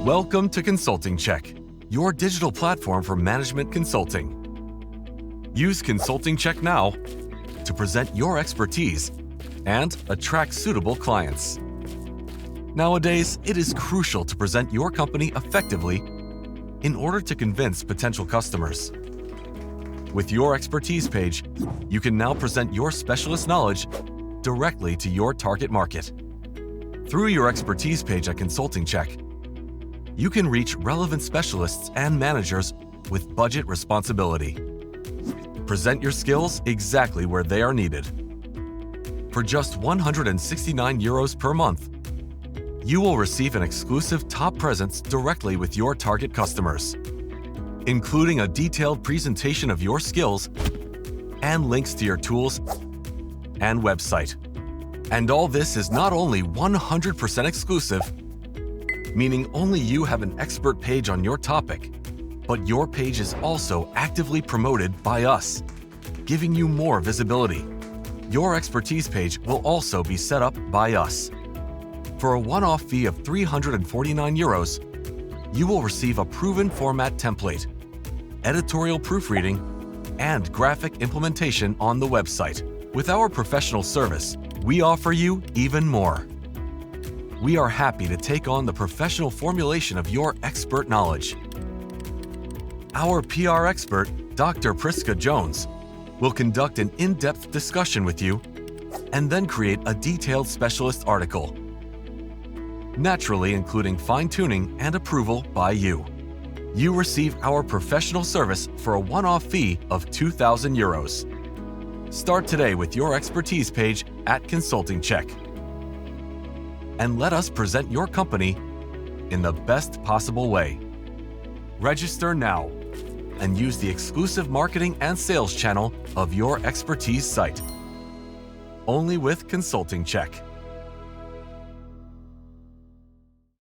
Welcome to Consulting Check, your digital platform for management consulting. Use Consulting Check now to present your expertise and attract suitable clients. Nowadays, it is crucial to present your company effectively in order to convince potential customers. With your expertise page, you can now present your specialist knowledge directly to your target market. Through your expertise page at Consulting Check, you can reach relevant specialists and managers with budget responsibility. Present your skills exactly where they are needed. For just €169 per month, you will receive an exclusive top presence directly with your target customers, including a detailed presentation of your skills and links to your tools and website. And all this is not only 100% exclusive, meaning only you have an expert page on your topic, but your page is also actively promoted by us, giving you more visibility. Your expertise page will also be set up by us. For a one-off fee of €349, you will receive a proven format template, editorial proofreading, and graphic implementation on the website. With our professional service, we offer you even more. We are happy to take on the professional formulation of your expert knowledge. Our PR expert, Dr. Priska Jones, will conduct an in-depth discussion with you and then create a detailed specialist article, naturally including fine-tuning and approval by you. You receive our professional service for a one-off fee of €2,000. Start today with your expertise page at Consulting Check, and let us present your company in the best possible way. Register now and use the exclusive marketing and sales channel of your expertise site. Only with Consulting Check.